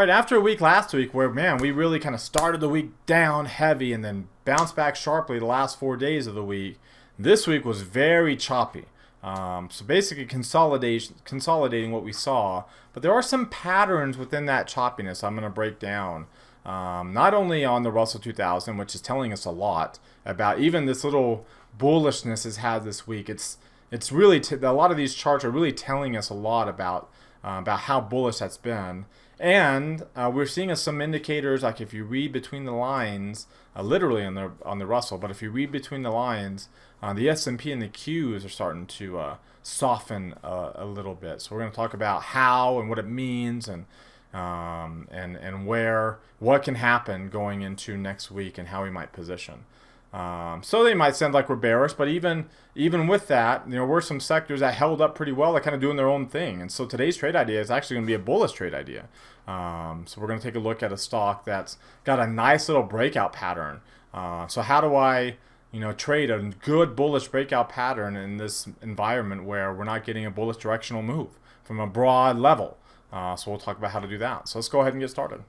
All right, after a week last week where, man, we really kind of started the week down heavy and then bounced back sharply the last 4 days of the week, this week was very choppy. So basically consolidating what we saw, but there are some patterns within that choppiness I'm going to break down. Not only on the Russell 2000, which is telling us a lot about even this little bullishness has had this week. It's really a lot of these charts are really telling us a lot about how bullish that's been. And we're seeing some indicators, like if you read between the lines, literally on the Russell, but if you read between the lines, the S&P and the Qs are starting to soften a little bit. So we're going to talk about how and what it means, and what can happen going into next week and how we might position. So they might sound like we're bearish, but even with that, we're some sectors that held up pretty well. They're kind of doing their own thing. And so today's trade idea is actually going to be a bullish trade idea. So we're going to take a look at a stock that's got a nice little breakout pattern. So how do I, trade a good bullish breakout pattern in this environment where we're not getting a bullish directional move from a broad level? So we'll talk about how to do that. So let's go ahead and get started.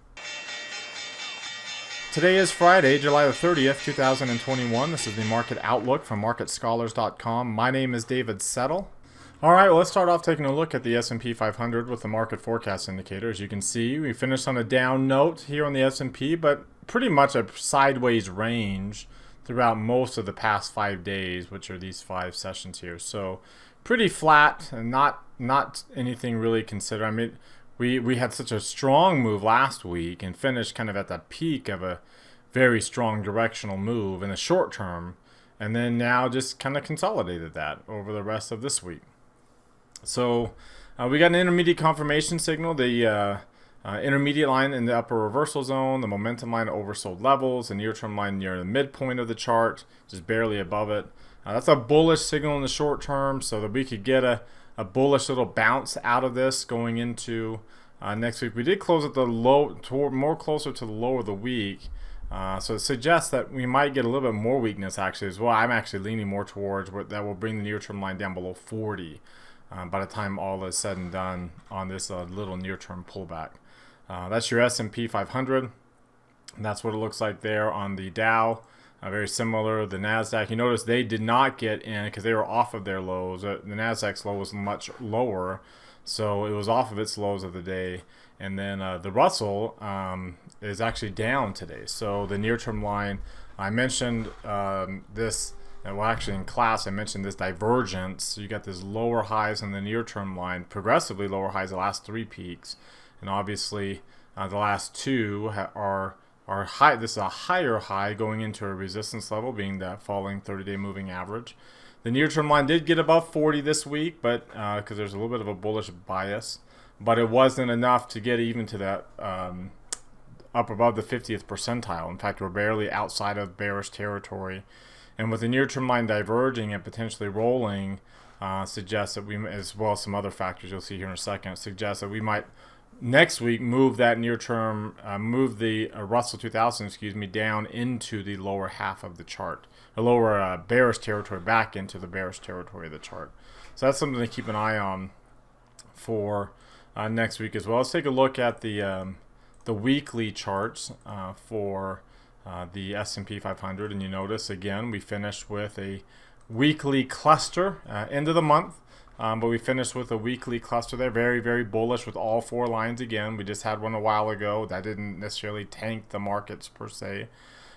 Today is Friday, July the 30th, 2021. This is the Market Outlook from MarketScholars.com. My name is David Settle. All right, well, let's start off taking a look at the S&P 500 with the market forecast indicator. As you can see, we finished on a down note here on the S&P, but pretty much a sideways range throughout most of the past 5 days, which are these 5 sessions here. So pretty flat and not anything really considered. I mean, we had such a strong move last week and finished kind of at the peak of a very strong directional move in the short term, and then now just kind of consolidated that over the rest of this week. So we got an intermediate confirmation signal, the intermediate line in the upper reversal zone, the momentum line at oversold levels, the near-term line near the midpoint of the chart, just barely above it. That's a bullish signal in the short term, so that we could get a bullish little bounce out of this going into next week. We did close at the low, more closer to the low of the week, so it suggests that we might get a little bit more weakness actually as well. I'm actually leaning more towards that will bring the near-term line down below 40 by the time all is said and done on this little near-term pullback. That's your S&P 500. And that's what it looks like there on the Dow. Very similar. The NASDAQ, you notice they did not get in because they were off of their lows. The NASDAQ's low was much lower, so it was off of its lows of the day. And then the Russell is actually down today. So the near-term line, I mentioned this, well actually in class I mentioned this divergence. So you got this lower highs on the near-term line, progressively lower highs the last 3 peaks. And obviously the last 2 are high. This is a higher high going into a resistance level, being that falling 30-day moving average. The near-term line did get above 40 this week, but because there's a little bit of a bullish bias, but it wasn't enough to get even to that up above the 50th percentile. In fact, we're barely outside of bearish territory. And with the near-term line diverging and potentially rolling, suggests that we, as well as some other factors you'll see here in a second, suggests that we might next week move that near-term, move the Russell 2000, down into the lower half of the chart, a lower bearish territory, back into the bearish territory of the chart. So that's something to keep an eye on for next week as well. Let's take a look at the weekly charts for the S&P 500, and you notice again we finished with a weekly cluster end of the month. But we finished with a weekly cluster there, very, very bullish with all 4 lines again. We just had one a while ago. That didn't necessarily tank the markets per se.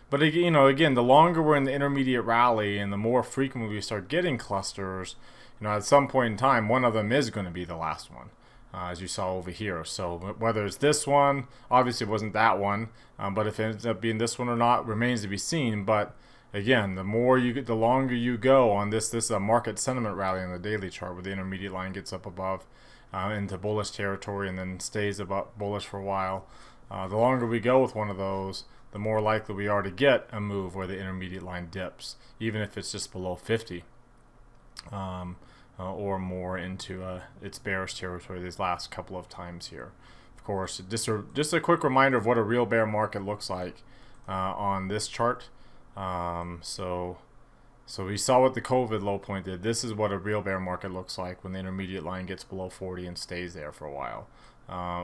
But again, the longer we're in the intermediate rally and the more frequently we start getting clusters, at some point in time, one of them is going to be the last one, as you saw over here. So whether it's this one, obviously it wasn't that one, but if it ends up being this one or not remains to be seen. But again, the longer you go on this is a market sentiment rally on the daily chart where the intermediate line gets up above into bullish territory and then stays above bullish for a while. The longer we go with one of those, the more likely we are to get a move where the intermediate line dips, even if it's just below 50 or more into its bearish territory these last couple of times here. Of course, just a quick reminder of what a real bear market looks like on this chart. So we saw what the COVID low point did. This is what a real bear market looks like when the intermediate line gets below 40 and stays there for a while.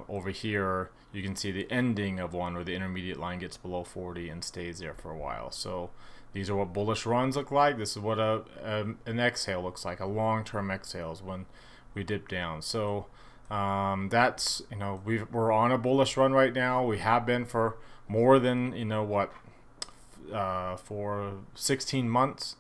over here you can see the ending of one where the intermediate line gets below 40 and stays there for a while. So these are what bullish runs look like. This is what an exhale looks like. A long-term exhale is when we dip down. So that's, we're on a bullish run right now. We have been for more than, for 16 months.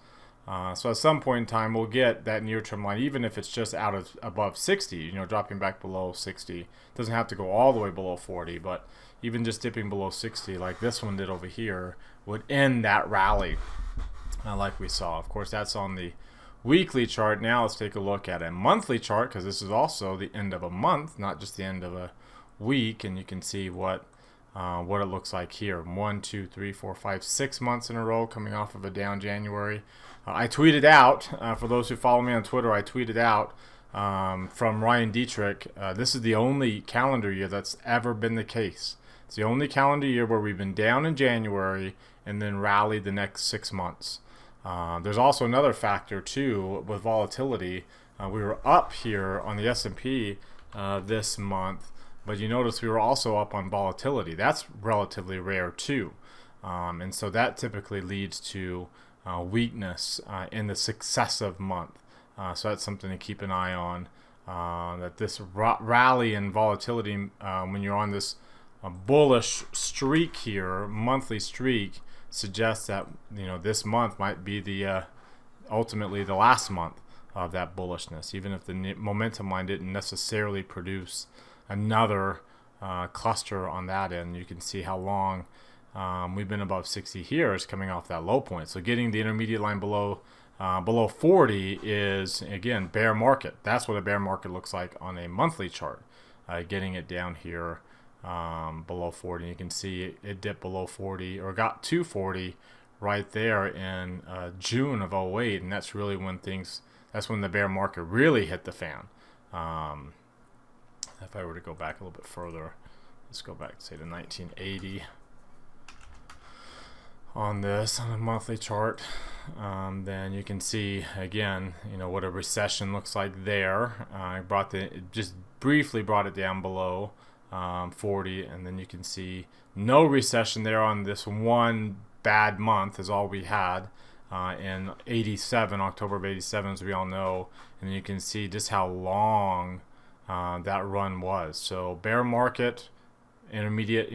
So at some point in time, we'll get that near-term line, even if it's just out of above 60, dropping back below 60. It doesn't have to go all the way below 40, but even just dipping below 60, like this one did over here, would end that rally like we saw. Of course, that's on the weekly chart. Now let's take a look at a monthly chart, because this is also the end of a month, not just the end of a week, and you can see what it looks like here. 1, 2, 3, 4, 5, 6 months in a row coming off of a down January. I tweeted out, for those who follow me on Twitter, I tweeted out from Ryan Dietrich, this is the only calendar year that's ever been the case. It's the only calendar year where we've been down in January and then rallied the next 6 months. There's also another factor too with volatility. We were up here on the S&P this month, but you notice we were also up on volatility. That's relatively rare too, and so that typically leads to weakness in the successive month. So that's something to keep an eye on. That this rally in volatility, when you're on this bullish streak here, monthly streak, suggests that this month might be the ultimately the last month of that bullishness, even if the momentum line didn't necessarily produce another cluster on that end. You can see how long we've been above 60 here is coming off that low point. So getting the intermediate line below 40 is, again, bear market. That's what a bear market looks like on a monthly chart. Getting it down here below 40. You can see it dipped below 40, or got to 40 right there in June of 08, and that's really when that's when the bear market really hit the fan. If I were to go back a little bit further, let's go back, say, to 1980 on this, on a monthly chart. Then you can see again, what a recession looks like there. I just briefly brought it down below 40, and then you can see no recession there on this one bad month is all we had in 87, October of 87, as we all know. And you can see just how long that run was. So bear market, intermediate,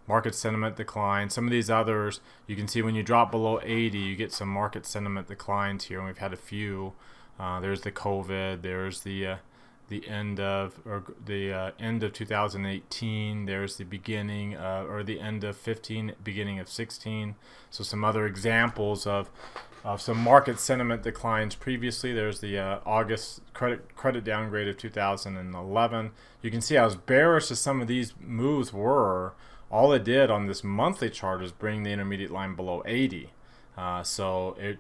market sentiment decline. Some of these others, you can see when you drop below 80, you get some market sentiment declines here, and we've had a few. There's the COVID. There's the end of 2018. There's the beginning or the end of 15, beginning of 16. So some other examples of some market sentiment declines previously. There's the August credit downgrade of 2011. You can see how bearish as some of these moves were. All it did on this monthly chart is bring the intermediate line below 80. So it,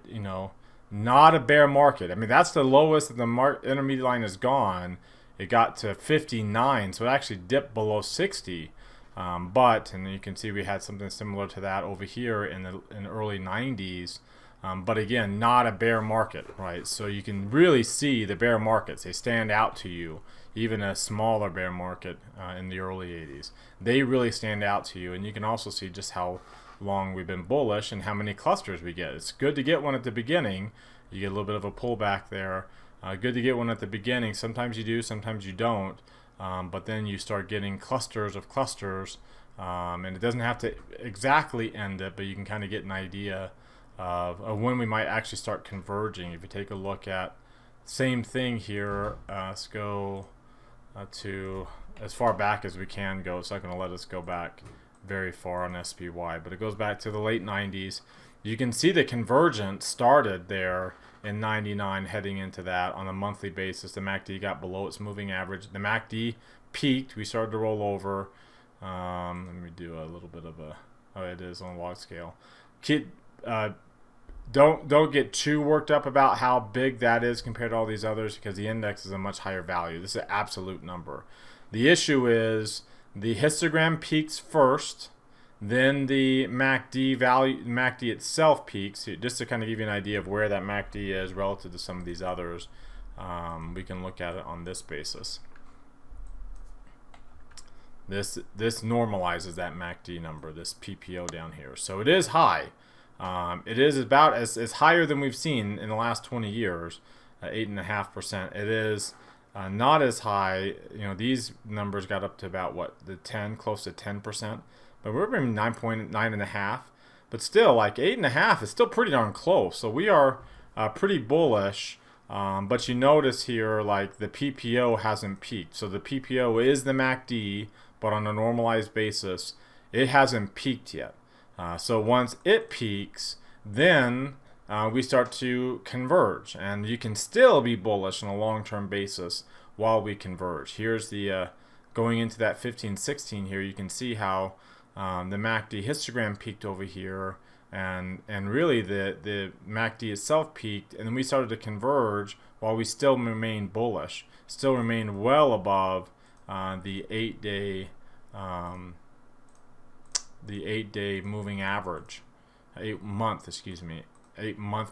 not a bear market. I mean, that's the lowest that the intermediate line has gone. It got to 59, so it actually dipped below 60. And you can see we had something similar to that over here in the early 90s. But again, not a bear market, right? So you can really see the bear markets. They stand out to you. Even a smaller bear market in the early 80s. They really stand out to you. And you can also see just how long we've been bullish and how many clusters we get. It's good to get one at the beginning. You get a little bit of a pullback there. Good to get one at the beginning. Sometimes you do, sometimes you don't. But then you start getting clusters of clusters. And it doesn't have to exactly end it, but you can kind of get an idea of when we might actually start converging. If you take a look at same thing here, let's go to as far back as we can go. It's not going to let us go back very far on SPY, but it goes back to the late 90s. You can see the convergence started there in 99, heading into that on a monthly basis. The MACD got below its moving average. The MACD peaked. We started to roll over. Let me do a little bit of it is on log scale. Don't get too worked up about how big that is compared to all these others, because the index is a much higher value. This is an absolute number. The issue is the histogram peaks first, then the MACD itself peaks. Just to kind of give you an idea of where that MACD is relative to some of these others, we can look at it on this basis. this normalizes that MACD number, this PPO down here. So it is high. It is about as higher than we've seen in the last 20 years, 8.5%. It is not as high. You know, these numbers got up to about what, the 10, close to 10%, but we're around 9.5. But still, like 8.5 is still pretty darn close. So we are pretty bullish. But you notice here, like the PPO hasn't peaked. So the PPO is the MACD, but on a normalized basis, it hasn't peaked yet. So once it peaks, then we start to converge, and you can still be bullish on a long-term basis while we converge. Here's the going into that 15-16 here. You can see how the MACD histogram peaked over here, and really the MACD itself peaked, and then we started to converge while we still remain bullish, still remain well above the 8-day moving average, 8-month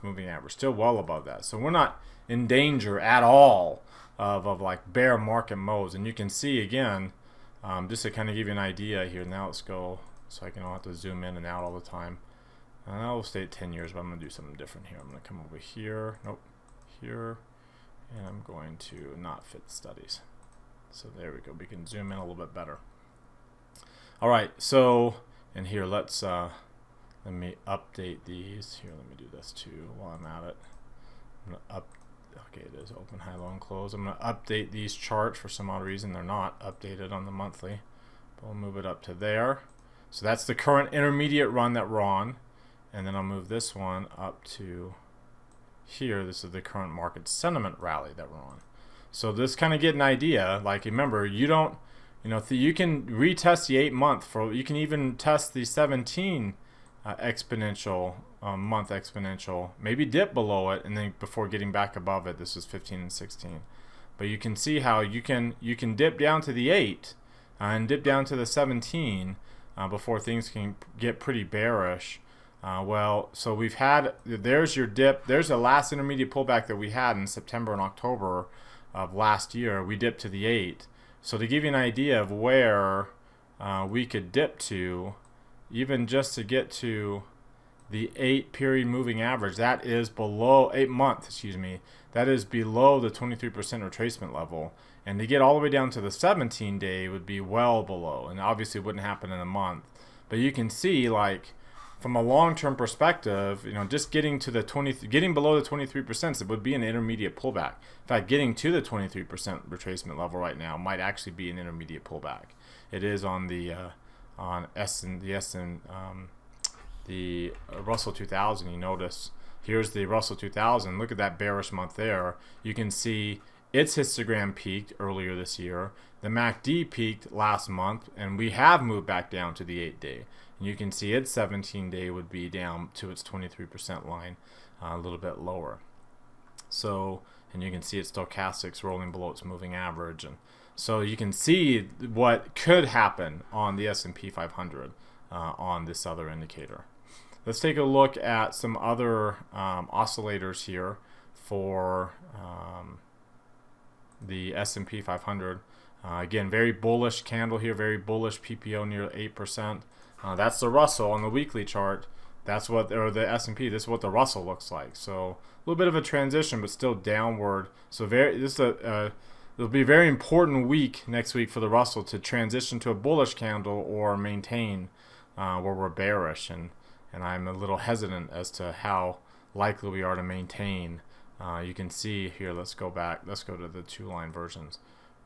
moving average, still well above that. So we're not in danger at all of like bear market modes. And you can see again, just to kind of give you an idea here. Now let's go, so I don't have to zoom in and out all the time. I'll stay at 10 years, but I'm going to do something different here. I'm going to come over here, nope, here, and I'm going to not fit studies. So there we go. We can zoom in a little bit better. All right, so and here let me update these. Here, let me do this too while I'm at it. I'm gonna okay, it is open, high, low, and close. I'm gonna update these charts. For some odd reason they're not updated on the monthly, but we'll move it up to there. So that's the current intermediate run that we're on, and then I'll move this one up to here. This is the current market sentiment rally that we're on. So this kind of get an idea. Like, remember, you don't, you know, you can retest the 8-month for, you can even test the 17 exponential month exponential, maybe dip below it, and then before getting back above it. This is 15 and 16, but you can see how you can dip down to the 8 and dip down to the 17 before things can get pretty bearish. Well, so we've had, there's your dip, there's the last intermediate pullback that we had in September and October of last year. We dipped to the 8. So to give you an idea of where we could dip to, even just to get to the 8-period moving average, that is below 8-month, excuse me, that is below the 23% retracement level. And to get all the way down to the 17-day would be well below, and obviously it wouldn't happen in a month. But you can see, like, from a long-term perspective, you know, just getting to the getting below the 23%, it would be an intermediate pullback. In fact, getting to the 23% retracement level right now might actually be an intermediate pullback. It is on the the Russell 2000. You notice here's the Russell 2000. Look at that bearish month there. You can see its histogram peaked earlier this year. The MACD peaked last month, and we have moved back down to the 8-day. And you can see its 17-day would be down to its 23% line, a little bit lower. So, and you can see its stochastics rolling below its moving average, and so you can see what could happen on the S&P 500 on this other indicator. Let's take a look at some other oscillators here for the S&P 500. Again, very bullish candle here, very bullish PPO near 8%. That's the Russell on the weekly chart. That's what, or the S&P, this is what the Russell looks like. So a little bit of a transition, but still downward. So it'll be a very important week next week for the Russell to transition to a bullish candle or maintain where we're bearish. And I'm a little hesitant as to how likely we are to maintain. You can see here, let's go back, let's go to the 2-line versions.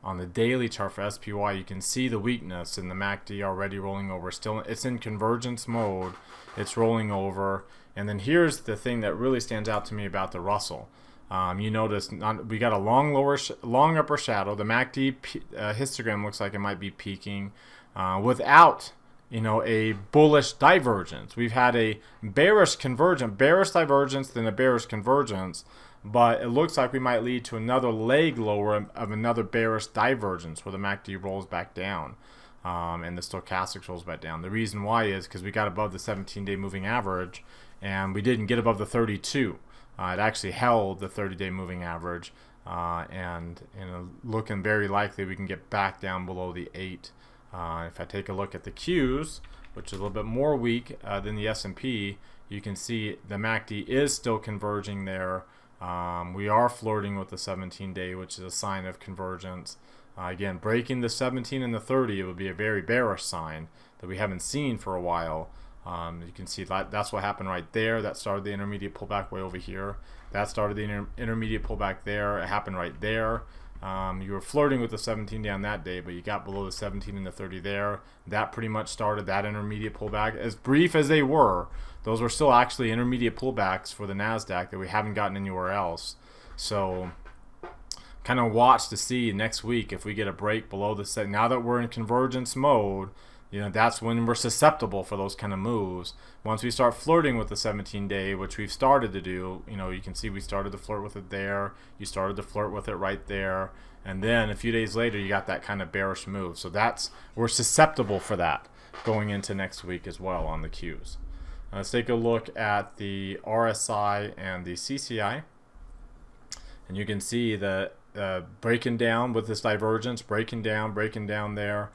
On the daily chart for SPY, you can see the weakness in the MACD already rolling over. Still, it's in convergence mode. It's rolling over. And then here's the thing that really stands out to me about the Russell. You notice we got a long upper shadow. The MACD histogram looks like it might be peaking without, you know, a bullish divergence. We've had a bearish divergence, then a bearish convergence. But it looks like we might lead to another leg lower of another bearish divergence where the MACD rolls back down and the stochastic rolls back down. The reason why is because we got above the 17-day moving average and we didn't get above the 32. It actually held the 30-day moving average and looking very likely we can get back down below the 8 If I take a look at the Qs, which is a little bit more weak than the S&P, you can see the MACD is still converging there. We are flirting with the 17-day, which is a sign of convergence. Again, breaking the 17 and the 30, it would be a very bearish sign that we haven't seen for a while. You can see that's what happened right there. That started the intermediate pullback way over here. That started the intermediate pullback there. It happened right there. You were flirting with the 17 down that day, but you got below the 17 and the 30 there. That pretty much started that intermediate pullback. As brief as they were, those were still actually intermediate pullbacks for the NASDAQ that we haven't gotten anywhere else. So kind of watch to see next week if we get a break below the set. Now that we're in convergence mode, that's when we're susceptible for those kind of moves. Once we start flirting with the 17-day, which we've started to do, you can see we started to flirt with it there. You started to flirt with it right there. And then a few days later, you got that kind of bearish move. So we're susceptible for that going into next week as well on the Qs. Let's take a look at the RSI and the CCI. And you can see that breaking down with this divergence, breaking down there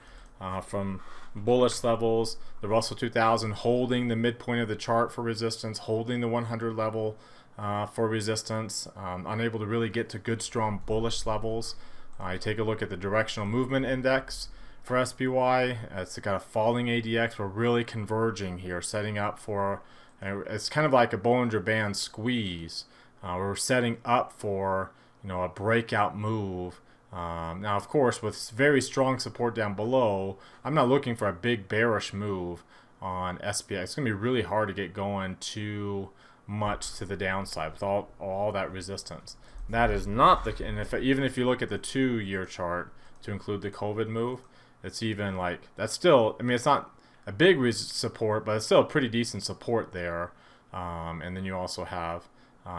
from bullish levels. The Russell 2000 holding the midpoint of the chart for resistance, holding the 100 level for resistance, unable to really get to good strong bullish levels. You take a look at the directional movement index for SPY. It's got a falling ADX. We're really converging here, setting up for it's kind of like a Bollinger Band squeeze. We're setting up for a breakout move. Now, of course, with very strong support down below, I'm not looking for a big bearish move on SPX. It's going to be really hard to get going too much to the downside with all that resistance. That is not the case. And even if you look at the 2-year chart to include the COVID move, it's even that's still, it's not a big support, but it's still a pretty decent support there. And then you also have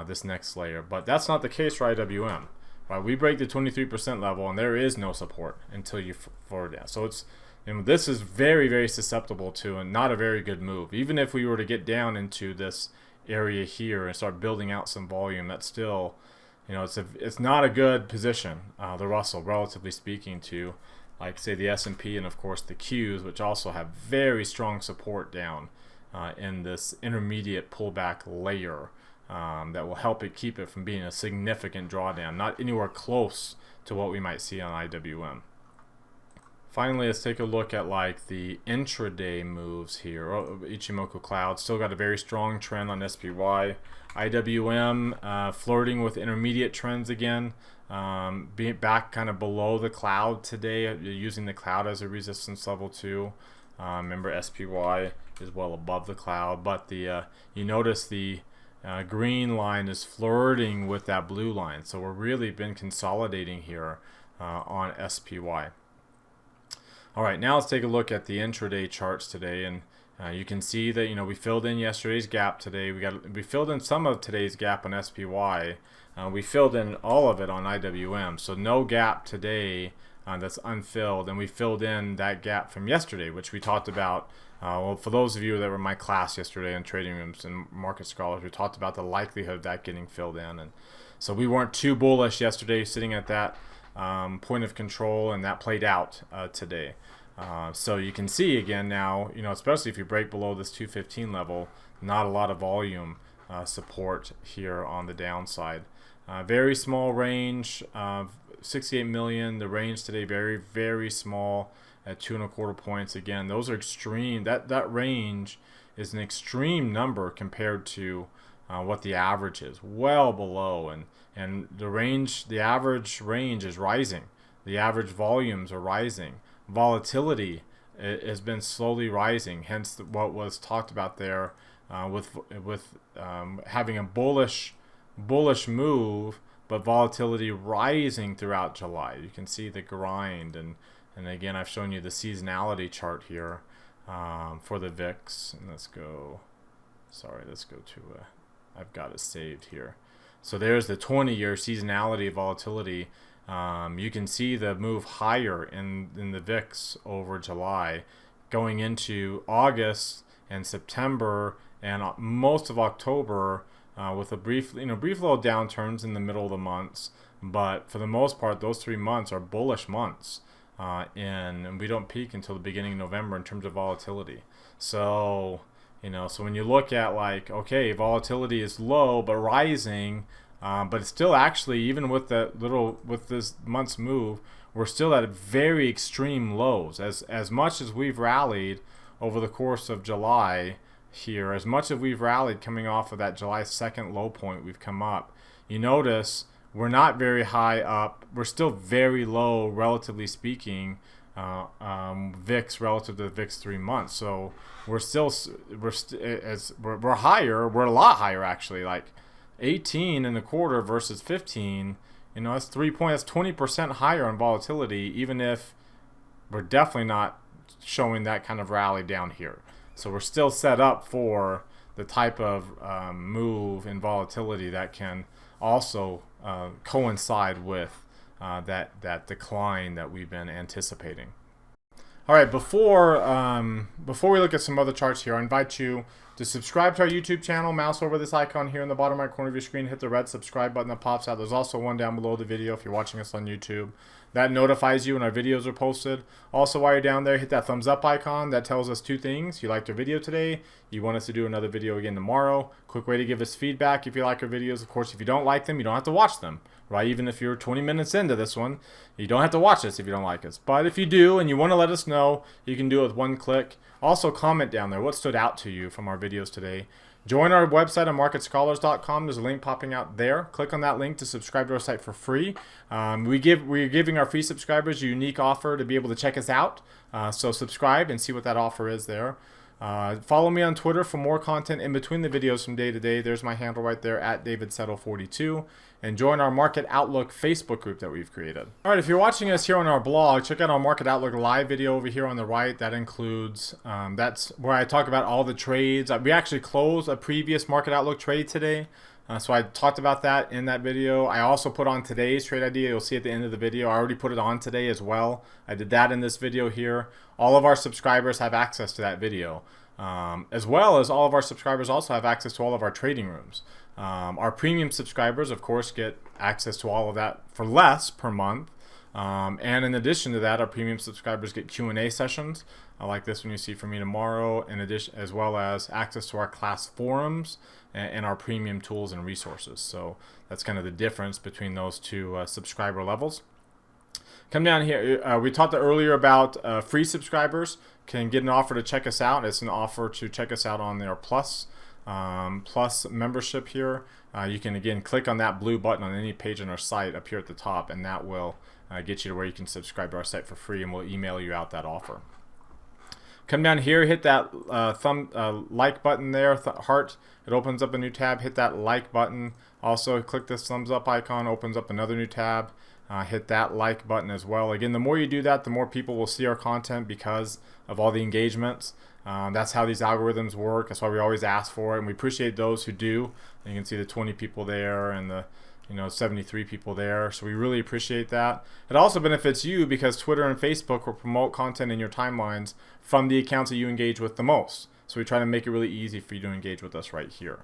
this next layer. But that's not the case for IWM. Right, we break the 23% level, and there is no support until you forward down. So this is very, very susceptible to, and not a very good move. Even if we were to get down into this area here and start building out some volume, that's still, it's not a good position. The Russell, relatively speaking, to say the S&P and of course the Qs, which also have very strong support down in this intermediate pullback layer. That will help keep it from being a significant drawdown, not anywhere close to what we might see on IWM. Finally, let's take a look at the intraday moves here. Ichimoku Cloud still got a very strong trend on SPY. IWM flirting with intermediate trends again, being back kind of below the cloud today, using the cloud as a resistance level too. Remember, SPY is well above the cloud, but you notice the green line is flirting with that blue line. So we're really been consolidating here on SPY. All right, now let's take a look at the intraday charts today, and you can see that we filled in yesterday's gap today. We filled in some of today's gap on SPY. We filled in all of it on IWM. So no gap today that's unfilled, and we filled in that gap from yesterday, which we talked about. Well, for those of you that were in my class yesterday in Trading Rooms and Market Scholars, we talked about the likelihood of that getting filled in. And so we weren't too bullish yesterday sitting at that point of control, and that played out today. So you can see again now, especially if you break below this 215 level, not a lot of volume support here on the downside. Very small range of 68 million. The range today very, very small at 2.25 points. Again, those are extreme. That range is an extreme number compared to what the average is, well below. And the average range is rising. The average volumes are rising. Volatility has been slowly rising. Hence what was talked about there with having a bullish move, but volatility rising throughout July. You can see the grind, and again, I've shown you the seasonality chart here for the VIX. And let's go to, I've got it saved here. So there's the 20-year seasonality volatility. You can see the move higher in the VIX over July, going into August and September and most of October, with a brief little downturns in the middle of the months. But for the most part, those 3 months are bullish months. and we don't peak until the beginning of November in terms of volatility. So so when you look at like, okay, volatility is low but rising, but it's still actually, even with this month's move, we're still at very extreme lows. As much as we've rallied over the course of July here, as much as we've rallied coming off of that July 2nd low point, we've come up. You notice we're not very high up. We're still very low, relatively speaking, VIX relative to the VIX 3 months. So we're higher. We're a lot higher actually. Like 18 and a quarter versus 15. That's 3 points. That's 20% higher on volatility, even if we're definitely not showing that kind of rally down here. So we're still set up for the type of move in volatility that can also coincide with that decline that we've been anticipating. All right, before we look at some other charts here, I invite you to subscribe to our YouTube channel. Mouse over this icon here in the bottom right corner of your screen. Hit the red subscribe button that pops out. There's also one down below the video if you're watching us on YouTube. That notifies you when our videos are posted. Also, while you're down there, hit that thumbs up icon. That tells us two things. You liked our video today. You want us to do another video again tomorrow. Quick way to give us feedback if you like our videos. Of course, if you don't like them, you don't have to watch them, right? Even if you're 20 minutes into this one, you don't have to watch this if you don't like us. But if you do and you want to let us know, you can do it with one click. Also, comment down there what stood out to you from our videos today. Join our website on marketscholars.com. There's a link popping out there. Click on that link to subscribe to our site for free. We're giving our free subscribers a unique offer to be able to check us out. So subscribe and see what that offer is there. Follow me on Twitter for more content in between the videos from day to day. There's my handle right there, at DavidSettle42. And join our Market Outlook Facebook group that we've created. All right, if you're watching us here on our blog, check out our Market Outlook live video over here on the right. That includes, that's where I talk about all the trades. We actually closed a previous Market Outlook trade today. So I talked about that in that video. I also put on today's trade idea. You'll see at the end of the video. I already put it on today as well. I did that in this video here. All of our subscribers have access to that video. As well as all of our subscribers also have access to all of our trading rooms. Our premium subscribers, of course, get access to all of that for less per month. And in addition to that, our premium subscribers get Q&A sessions like this one you see from me tomorrow, in addition, as well as access to our class forums and our premium tools and resources. So that's kind of the difference between those two subscriber levels. Come down here. We talked earlier about free subscribers can get an offer to check us out. It's an offer to check us out on their Plus membership here. You can again click on that blue button on any page on our site up here at the top, and that will get you to where you can subscribe to our site for free, and we'll email you out that offer. Come down here, hit that like button there, heart. It opens up a new tab. Hit that like button. Also, click this thumbs up icon, opens up another new tab. Hit that like button as well. Again, the more you do that, the more people will see our content because of all the engagements. That's how these algorithms work. That's why we always ask for it, and we appreciate those who do. And you can see the 20 people there and the 73 people there. So we really appreciate that. It also benefits you because Twitter and Facebook will promote content in your timelines from the accounts that you engage with the most. So we try to make it really easy for you to engage with us right here.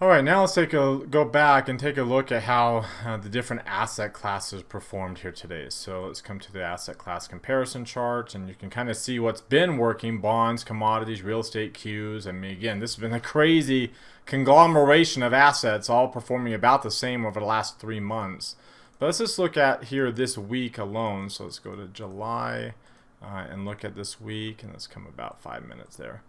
All right, now let's go back and take a look at how the different asset classes performed here today. So let's come to the asset class comparison chart, and you can kind of see what's been working: bonds, commodities, real estate, Qs. I mean, again, this has been a crazy conglomeration of assets, all performing about the same over the last 3 months. But let's just look at here this week alone. So let's go to July and look at this week, and let's come about 5 minutes there.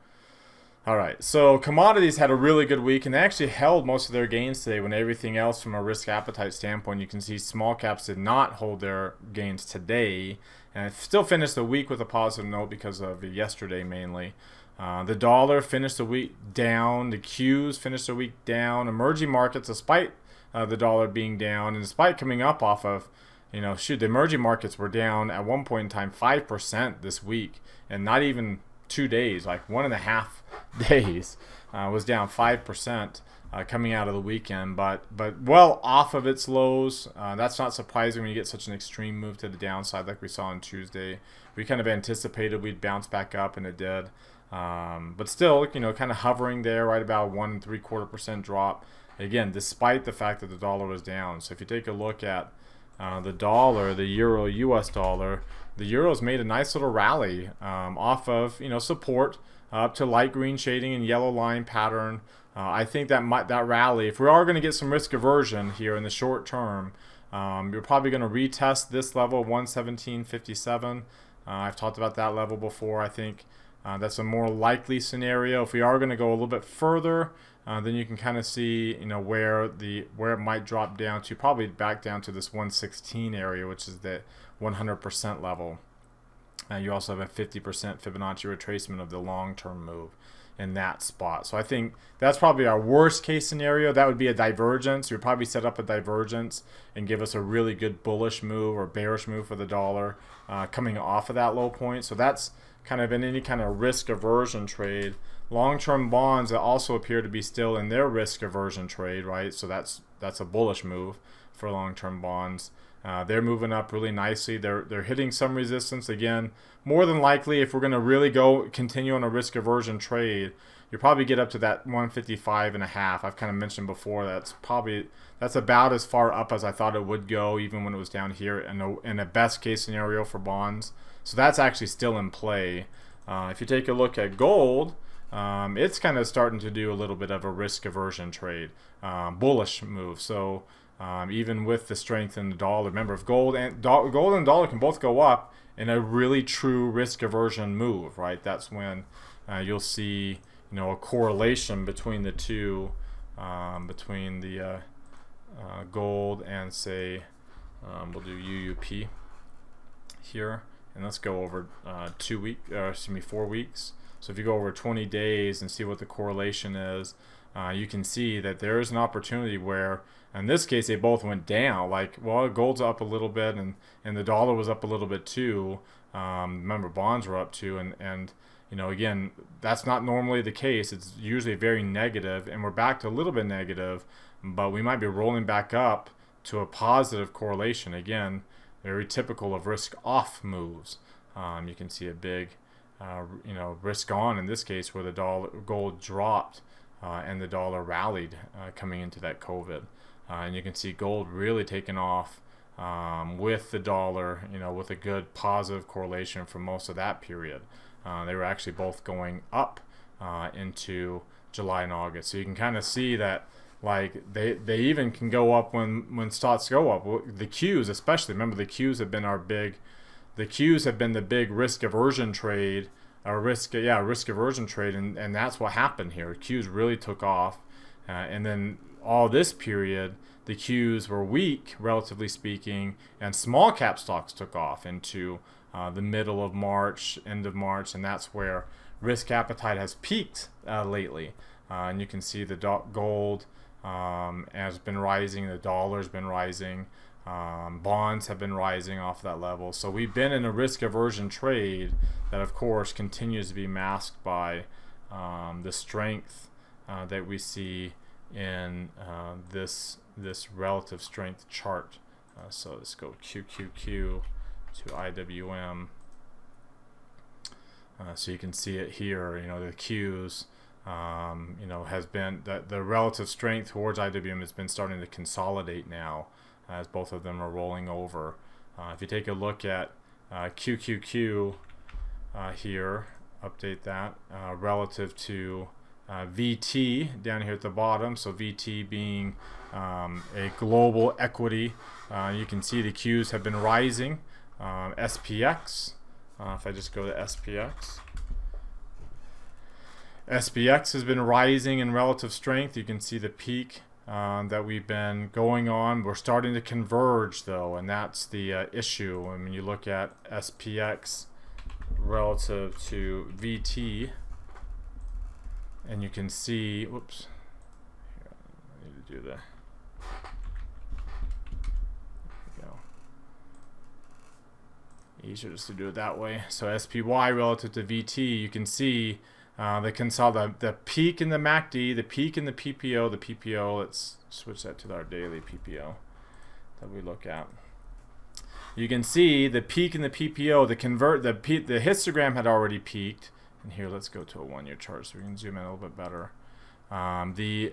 All right, so commodities had a really good week, and they actually held most of their gains today when everything else from a risk appetite standpoint, you can see small caps did not hold their gains today, and it still finished the week with a positive note because of yesterday mainly. The dollar finished the week down, the Qs finished the week down, emerging markets, despite the dollar being down, and despite coming up off of, the emerging markets were down at one point in time 5% this week, and not even 2 days, like 1.5 days, was down 5% coming out of the weekend, but well off of its lows. That's not surprising when you get such an extreme move to the downside like we saw on Tuesday. We kind of anticipated we'd bounce back up, and it did, but still, kind of hovering there right about 1.75% drop, again, despite the fact that the dollar was down. So if you take a look at the dollar, the euro, US dollar, the euro's made a nice little rally off of support up to light green shading and yellow line pattern. I think that rally, if we are going to get some risk aversion here in the short term, you're probably going to retest this level 117.57. I've talked about that level before. I think that's a more likely scenario. If we are going to go a little bit further, then you can kind of see where it might drop down to, probably back down to this 116 area, which is the 100% level. You also have a 50% Fibonacci retracement of the long-term move in that spot. So I think that's probably our worst case scenario. That would be a divergence. We'd probably set up a divergence and give us a really good bullish move or bearish move for the dollar coming off of that low point. So that's kind of in any kind of risk aversion trade. Long-term bonds that also appear to be still in their risk aversion trade, right? So that's a bullish move for long-term bonds. They're moving up really nicely. They're hitting some resistance again. More than likely, if we're going to really continue on a risk aversion trade, you probably get up to that 155.5. I've kind of mentioned before that's about as far up as I thought it would go, even when it was down here in a best case scenario for bonds. So that's actually still in play. If you take a look at gold, it's kind of starting to do a little bit of a risk aversion trade, bullish move. So even with the strength in the dollar, remember, if gold and dollar can both go up in a really true risk aversion move, right? That's when you'll see a correlation between the two, between the gold and, say, we'll do UUP here, and let's go over 4 weeks. So if you go over 20 days and see what the correlation is, you can see that there is an opportunity where, in this case, they both went down. Like, well, gold's up a little bit, and the dollar was up a little bit too. Remember, bonds were up too, and again, that's not normally the case. It's usually very negative, and we're back to a little bit negative, but we might be rolling back up to a positive correlation. Again, very typical of risk-off moves. You can see a big, risk on in this case, where the gold dropped and the dollar rallied coming into that COVID. And you can see gold really taking off with the dollar, with a good positive correlation for most of that period. They were actually both going up into July and August. So you can kind of see that, like, they even can go up when stocks go up. The Qs especially, remember, the Qs have been the big risk aversion trade, risk aversion trade, and that's what happened here. Qs really took off, and then all this period, the Qs were weak, relatively speaking, and small cap stocks took off into the middle of March, end of March, and that's where risk appetite has peaked lately. And you can see the gold has been rising, the dollar's been rising, bonds have been rising off that level. So we've been in a risk aversion trade that, of course, continues to be masked by the strength that we see in this relative strength chart. So let's go QQQ to IWM. So you can see it here. The Qs, has been the relative strength towards IWM has been starting to consolidate now, as both of them are rolling over. If you take a look at QQQ here, update that relative to VT down here at the bottom. So VT being a global equity, you can see the Qs have been rising. SPX, if I just go to SPX has been rising in relative strength. You can see the peak that we've been going on. We're starting to converge, though, and that's the issue. I mean, you look at SPX relative to VT, and you can see, whoops, here, I need to do that. Easier just to do it that way. So SPY relative to VT, you can see the peak in the MACD, the peak in the PPO. Let's switch that to our daily PPO that we look at. You can see the peak in the PPO. The histogram had already peaked. And here, let's go to a 1-year chart so we can zoom in a little bit better. The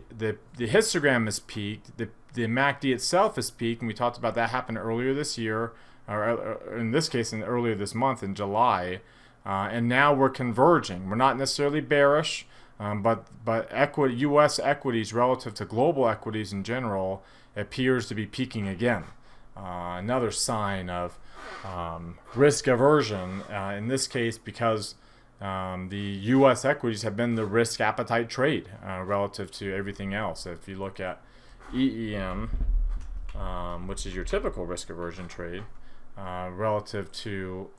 histogram has peaked. The MACD itself has peaked, and we talked about that happened earlier this year, or in this case, earlier this month in July. And now we're converging. We're not necessarily bearish, but U.S. equities relative to global equities in general appears to be peaking again. Another sign of risk aversion, in this case because the U.S. equities have been the risk appetite trade relative to everything else. If you look at EEM, which is your typical risk aversion trade, relative to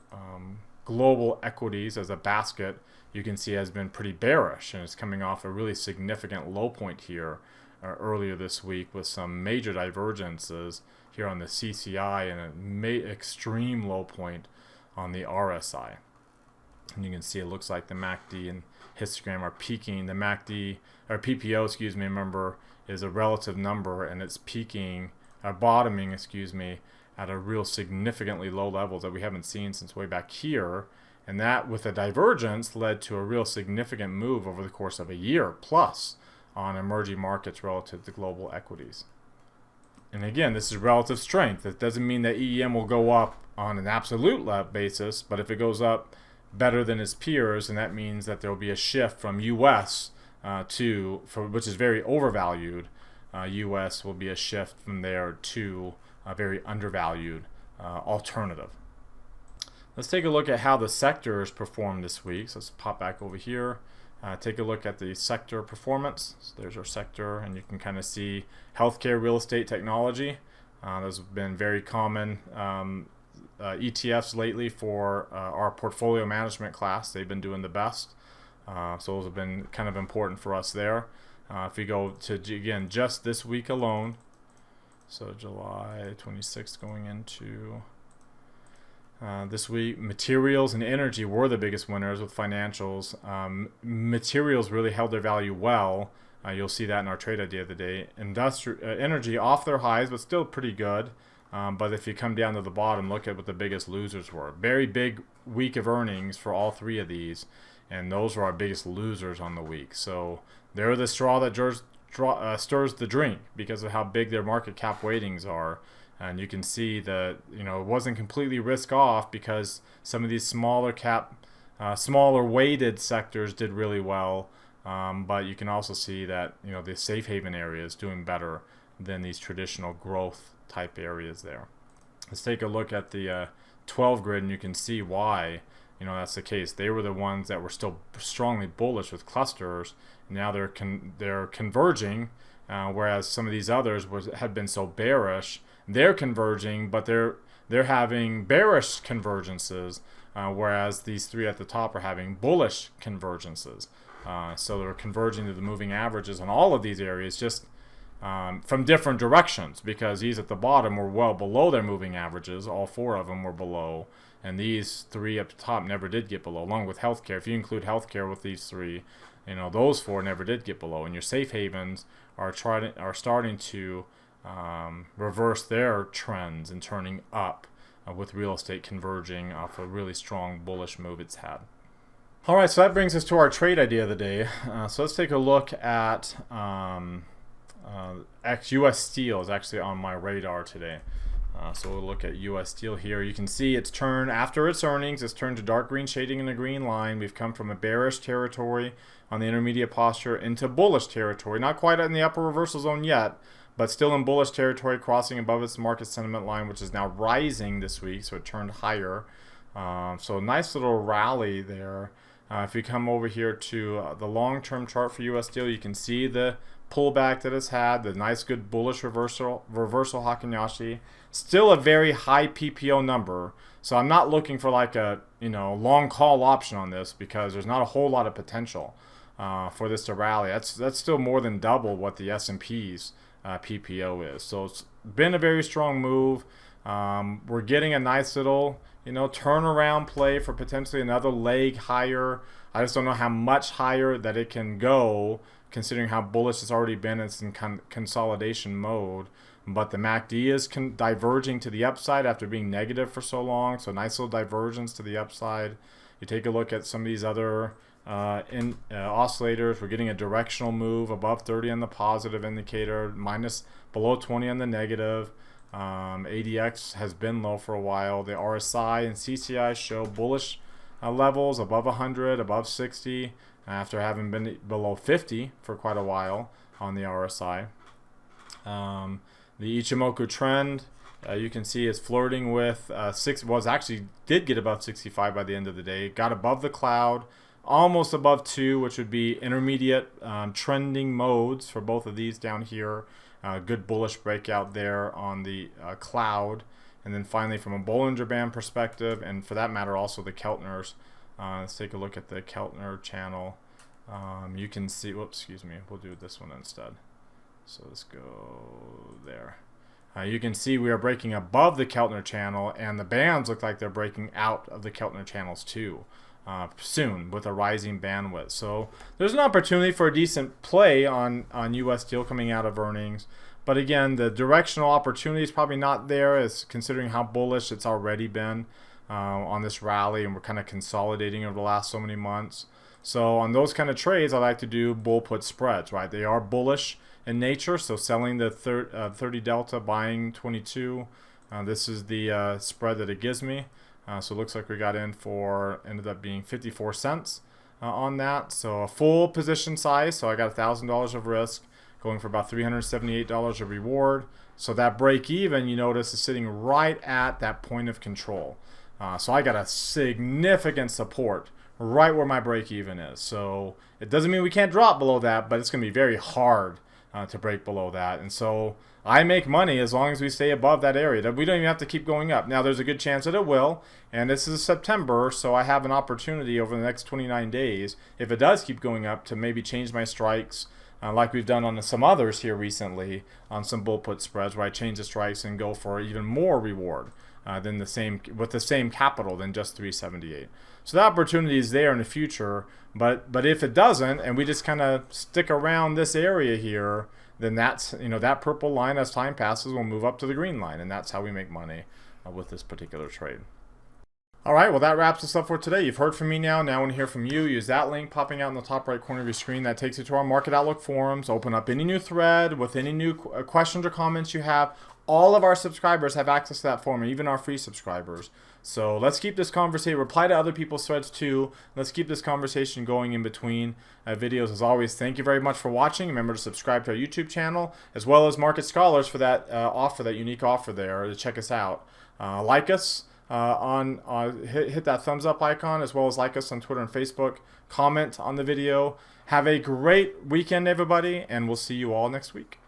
global equities as a basket, you can see has been pretty bearish, and it's coming off a really significant low point here earlier this week with some major divergences here on the CCI and an extreme low point on the RSI. And you can see it looks like the MACD and histogram are peaking. The MACD, or PPO, excuse me, remember, is a relative number, and it's peaking, bottoming, excuse me, at a real significantly low level that we haven't seen since way back here. And that, with a divergence, led to a real significant move over the course of a year plus on emerging markets relative to global equities. And again, this is relative strength. It doesn't mean that EEM will go up on an absolute basis, but if it goes up better than its peers, and that means that there will be a shift from U.S. Which is very overvalued. U.S. will be a shift from there to a very undervalued alternative. Let's take a look at how the sectors performed this week. So let's pop back over here. Take a look at the sector performance. So there's our sector, and you can kind of see healthcare, real estate, technology. Those have been very common ETFs lately for our portfolio management class. They've been doing the best. So those have been kind of important for us there. If we go to, again, just this week alone, so July 26th going into this week, materials and energy were the biggest winners with financials. Materials really held their value well. You'll see that in our trade idea of the day. Energy off their highs, but still pretty good. But if you come down to the bottom, look at what the biggest losers were. Very big week of earnings for all three of these, and those were our biggest losers on the week. So they're the straw that stirs the drink because of how big their market cap weightings are. And you can see that, you know, it wasn't completely risk off because some of these smaller weighted sectors did really well. But you can also see that, you know, the safe haven area is doing better than these traditional growth type areas there. Let's take a look at the 12 grid, and you can see why, you know, that's the case. They were the ones that were still strongly bullish with clusters. Now they're converging, whereas some of these others had been so bearish. They're converging, but they're having bearish convergences, whereas these three at the top are having bullish convergences. So they're converging to the moving averages on all of these areas, just from different directions, because these at the bottom were well below their moving averages. All four of them were below, and these three up the top never did get below, along with healthcare. If you include healthcare with these three, you know, those four never did get below. And your safe havens are starting to reverse their trends and turning up, with real estate converging off a really strong bullish move it's had. All right, so that brings us to our trade idea of the day. So let's take a look at U.S. Steel is actually on my radar today. So we'll look at U.S. Steel here. You can see it's turned, after its earnings, it's turned to dark green shading in the green line. We've come from a bearish territory on the intermediate posture into bullish territory. Not quite in the upper reversal zone yet, but still in bullish territory, crossing above its market sentiment line, which is now rising this week, so it turned higher. So a nice little rally there. If we come over here to the long-term chart for U.S. Steel, you can see the pullback that it's had, the nice good bullish reversal Hakunashi. Still a very high PPO number, so I'm not looking for like a, you know, long call option on this because there's not a whole lot of potential for this to rally. That's still more than double what the S&P's PPO is. So it's been a very strong move. We're getting a nice little, you know, turnaround play for potentially another leg higher. I just don't know how much higher that it can go, considering how bullish it's already been. It's in consolidation mode. But the MACD is diverging to the upside after being negative for so long. So nice little divergence to the upside. You take a look at some of these other oscillators. We're getting a directional move above 30 on the positive indicator, minus below 20 on the negative. ADX has been low for a while. The RSI and CCI show bullish levels above 100, above 60, after having been below 50 for quite a while on the RSI. The Ichimoku trend, you can see, is flirting with actually did get above 65 by the end of the day. Got above the cloud, almost above 2, which would be intermediate trending modes for both of these down here. Good bullish breakout there on the cloud. And then finally, from a Bollinger Band perspective, and for that matter also the Keltners, let's take a look at the Keltner channel. You can see, whoops, excuse me, we'll do this one instead. So let's go there. You can see we are breaking above the Keltner channel, and the bands look like they're breaking out of the Keltner channels too soon with a rising bandwidth. So there's an opportunity for a decent play on US Steel coming out of earnings. But again, the directional opportunity is probably not there, as considering how bullish it's already been on this rally, and we're kind of consolidating over the last so many months. So on those kind of trades, I like to do bull put spreads, right? They are bullish in nature, so selling the 30 delta, buying 22. This is the spread that it gives me. So it looks like we got in for, ended up being 54 cents on that. So a full position size, so I got $1,000 of risk, going for about $378 of reward. So that break even, you notice, is sitting right at that point of control. So I got a significant support right where my break even is. So it doesn't mean we can't drop below that, but it's going to be very hard to break below that. And so I make money as long as we stay above that area. We don't even have to keep going up. Now there's a good chance that it will, and this is September, so I have an opportunity over the next 29 days, if it does keep going up, to maybe change my strikes, like we've done on some others here recently on some bull put spreads, where I change the strikes and go for even more reward than with the same capital than just 378. So the opportunity is there in the future, but if it doesn't, and we just kind of stick around this area here, then that's, that purple line, as time passes, will move up to the green line, and that's how we make money with this particular trade. All right, well, that wraps us up for today. You've heard from me now. Now I want to hear from you. Use that link popping out in the top right corner of your screen. That takes you to our Market Outlook forums. Open up any new thread with any new questions or comments you have. All of our subscribers have access to that forum, even our free subscribers. So let's keep this conversation. Reply to other people's threads too. Let's keep this conversation going in between videos. As always, thank you very much for watching. Remember to subscribe to our YouTube channel, as well as Market Scholars, for that that unique offer there to check us out. Like us. Hit that thumbs up icon, as well as like us on Twitter and Facebook. Comment on the video. Have a great weekend, everybody, and we'll see you all next week.